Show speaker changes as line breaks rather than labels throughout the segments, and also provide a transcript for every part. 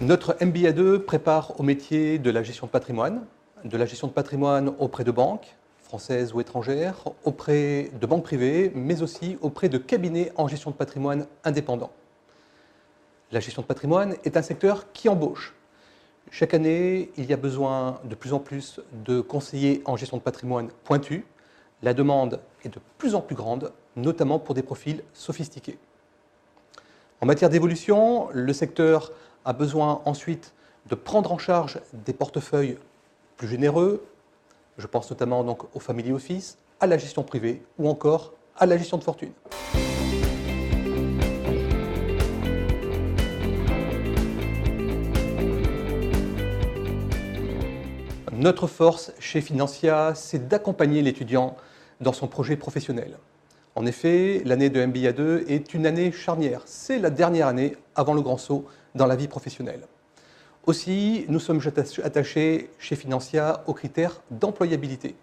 Notre MBA2 prépare au métier de la gestion de patrimoine auprès de banques, françaises ou étrangères, auprès de banques privées, mais aussi auprès de cabinets en gestion de patrimoine indépendants. La gestion de patrimoine est un secteur qui embauche. Chaque année, il y a besoin de plus en plus de conseillers en gestion de patrimoine pointus. La demande est de plus en plus grande, notamment pour des profils sophistiqués. En matière d'évolution, le secteur a besoin ensuite de prendre en charge des portefeuilles plus généreux. Je pense notamment donc au family office, à la gestion privée ou encore à la gestion de fortune. Notre force chez Financia, c'est d'accompagner l'étudiant dans son projet professionnel. En effet, l'année de MBA2 est une année charnière. C'est la dernière année avant le grand saut dans la vie professionnelle. Aussi, nous sommes attachés chez Financia aux critères d'employabilité.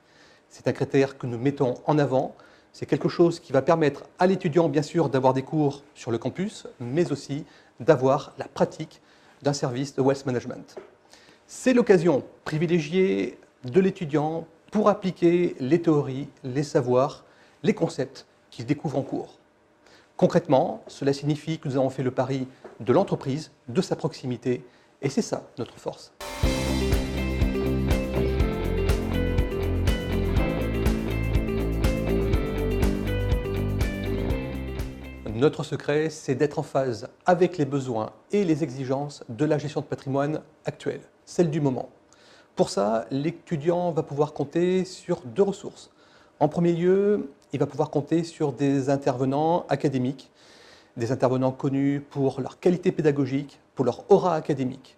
C'est un critère que nous mettons en avant. C'est quelque chose qui va permettre à l'étudiant, bien sûr, d'avoir des cours sur le campus, mais aussi d'avoir la pratique d'un service de wealth management. C'est l'occasion privilégiée de l'étudiant pour appliquer les théories, les savoirs, les concepts qu'il découvre en cours. Concrètement, cela signifie que nous avons fait le pari de l'entreprise, de sa proximité, et c'est ça notre force. Notre secret, c'est d'être en phase avec les besoins et les exigences de la gestion de patrimoine actuelle, celle du moment. Pour ça, l'étudiant va pouvoir compter sur deux ressources. En premier lieu, il va pouvoir compter sur des intervenants académiques, des intervenants connus pour leur qualité pédagogique, pour leur aura académique.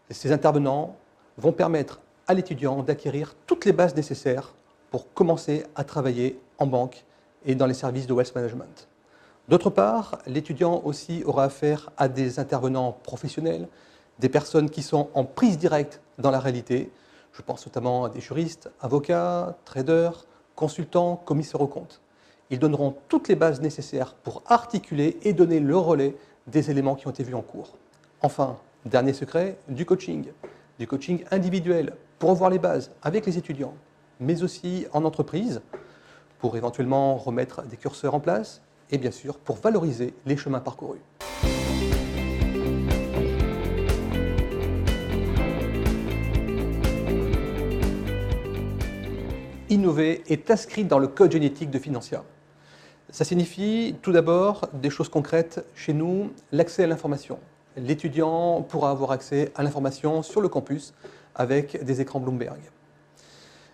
Ces intervenants vont permettre à l'étudiant d'acquérir toutes les bases nécessaires pour commencer à travailler en banque et dans les services de wealth management. D'autre part, l'étudiant aussi aura affaire à des intervenants professionnels, des personnes qui sont en prise directe dans la réalité. Je pense notamment à des juristes, avocats, traders, consultants, commissaires aux comptes. Ils donneront toutes les bases nécessaires pour articuler et donner le relais des éléments qui ont été vus en cours. Enfin, dernier secret, du coaching individuel pour revoir les bases avec les étudiants, mais aussi en entreprise pour éventuellement remettre des curseurs en place et bien sûr pour valoriser les chemins parcourus. Innover est inscrit dans le code génétique de Financia. Ça signifie tout d'abord des choses concrètes chez nous, l'accès à l'information. L'étudiant pourra avoir accès à l'information sur le campus avec des écrans Bloomberg.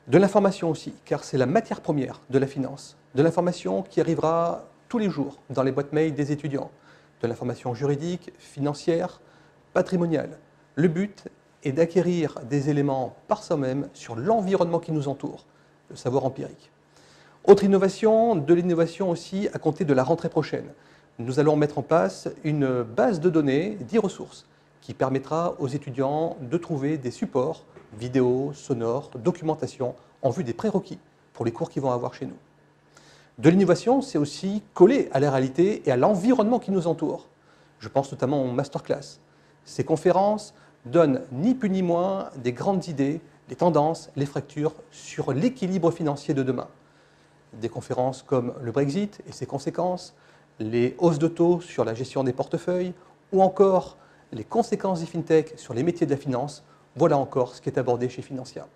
De l'information aussi, car c'est la matière première de la finance. De l'information qui arrivera tous les jours dans les boîtes mail des étudiants. De l'information juridique, financière, patrimoniale. Le but est d'acquérir des éléments par soi-même sur l'environnement qui nous entoure, le savoir empirique. Autre innovation, de l'innovation aussi à compter de la rentrée prochaine. Nous allons mettre en place une base de données d'e-ressources qui permettra aux étudiants de trouver des supports, vidéos, sonores, documentation, en vue des prérequis pour les cours qu'ils vont avoir chez nous. De l'innovation, c'est aussi coller à la réalité et à l'environnement qui nous entoure. Je pense notamment aux masterclass. Ces conférences donnent ni plus ni moins des grandes idées, les tendances, les fractures sur l'équilibre financier de demain. Des conférences comme le Brexit et ses conséquences, les hausses de taux sur la gestion des portefeuilles ou encore les conséquences des fintech sur les métiers de la finance, voilà encore ce qui est abordé chez Financia.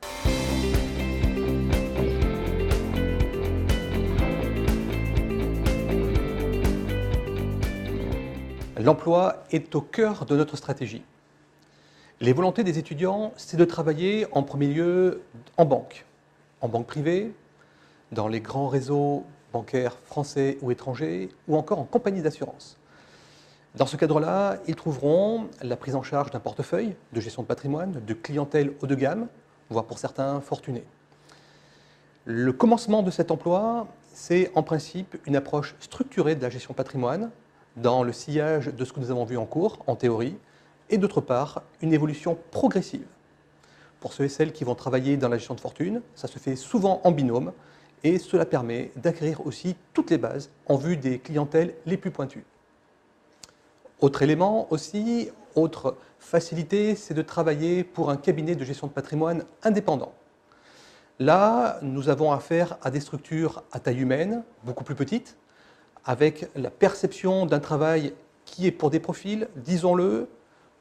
L'emploi est au cœur de notre stratégie. Les volontés des étudiants, c'est de travailler en premier lieu en banque privée, dans les grands réseaux bancaires français ou étrangers, ou encore en compagnie d'assurance. Dans ce cadre-là, ils trouveront la prise en charge d'un portefeuille de gestion de patrimoine, de clientèle haut de gamme, voire pour certains fortunés. Le commencement de cet emploi, c'est en principe une approche structurée de la gestion patrimoine, dans le sillage de ce que nous avons vu en cours, en théorie, et d'autre part, une évolution progressive. Pour ceux et celles qui vont travailler dans la gestion de fortune, ça se fait souvent en binôme, et cela permet d'acquérir aussi toutes les bases en vue des clientèles les plus pointues. Autre élément aussi, autre facilité, c'est de travailler pour un cabinet de gestion de patrimoine indépendant. Là, nous avons affaire à des structures à taille humaine, beaucoup plus petites, avec la perception d'un travail qui est pour des profils, disons-le,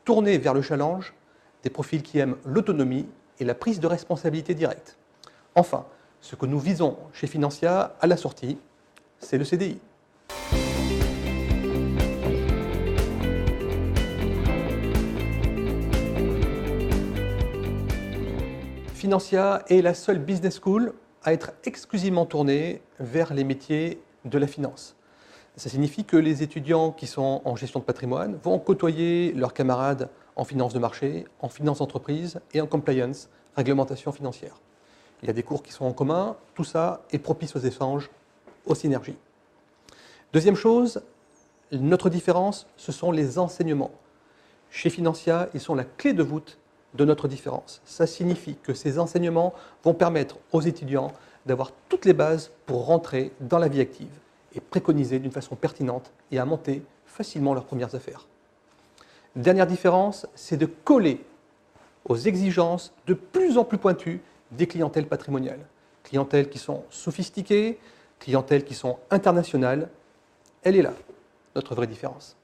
tournés vers le challenge, des profils qui aiment l'autonomie et la prise de responsabilité directe. Enfin, ce que nous visons chez Financia à la sortie, c'est le CDI. Financia est la seule business school à être exclusivement tournée vers les métiers de la finance. Ça signifie que les étudiants qui sont en gestion de patrimoine vont côtoyer leurs camarades en finance de marché, en finance d'entreprise et en compliance, réglementation financière. Il y a des cours qui sont en commun, tout ça est propice aux échanges, aux synergies. Deuxième chose, notre différence, ce sont les enseignements. Chez Financia, ils sont la clé de voûte de notre différence. Ça signifie que ces enseignements vont permettre aux étudiants d'avoir toutes les bases pour rentrer dans la vie active et préconiser d'une façon pertinente et à monter facilement leurs premières affaires. Dernière différence, c'est de coller aux exigences de plus en plus pointues des clientèles patrimoniales. Clientèles qui sont sophistiquées, clientèles qui sont internationales. Elle est là, notre vraie différence.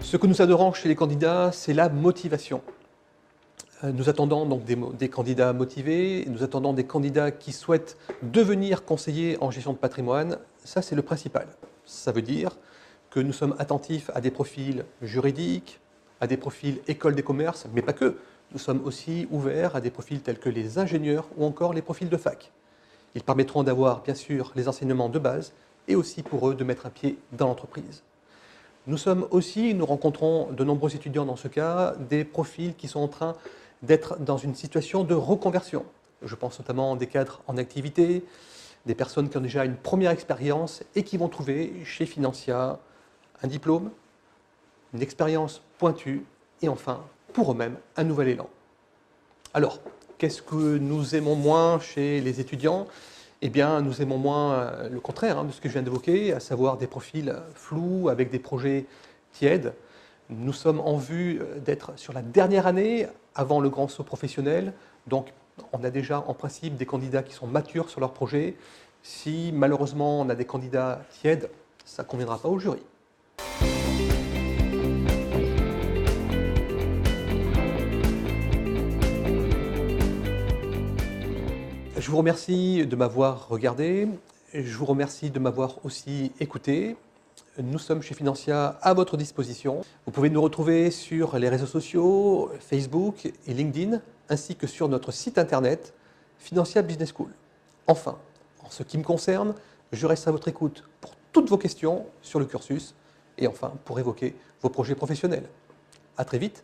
Ce que nous adorons chez les candidats, c'est la motivation. Nous attendons donc des candidats motivés, nous attendons des candidats qui souhaitent devenir conseillers en gestion de patrimoine. Ça, c'est le principal. Ça veut dire que nous sommes attentifs à des profils juridiques, à des profils école des commerces, mais pas que. Nous sommes aussi ouverts à des profils tels que les ingénieurs ou encore les profils de fac. Ils permettront d'avoir, bien sûr, les enseignements de base et aussi pour eux de mettre un pied dans l'entreprise. Nous sommes aussi, nous rencontrons de nombreux étudiants dans ce cas, des profils qui sont en train d'être dans une situation de reconversion. Je pense notamment des cadres en activité, des personnes qui ont déjà une première expérience et qui vont trouver chez Financia un diplôme, une expérience pointue et enfin, pour eux-mêmes, un nouvel élan. Alors, qu'est-ce que nous aimons moins chez les étudiants ? Eh bien, nous aimons moins le contraire de ce que je viens d'évoquer, à savoir des profils flous avec des projets tièdes. Nous sommes en vue d'être sur la dernière année avant le grand saut professionnel. Donc, on a déjà en principe des candidats qui sont matures sur leur projet. Si malheureusement on a des candidats tièdes, ça ne conviendra pas au jury. Je vous remercie de m'avoir regardé, je vous remercie de m'avoir aussi écouté. Nous sommes chez Financia à votre disposition. Vous pouvez nous retrouver sur les réseaux sociaux, Facebook et LinkedIn, ainsi que sur notre site internet Financia Business School. Enfin, en ce qui me concerne, je reste à votre écoute pour toutes vos questions sur le cursus et enfin pour évoquer vos projets professionnels. À très vite.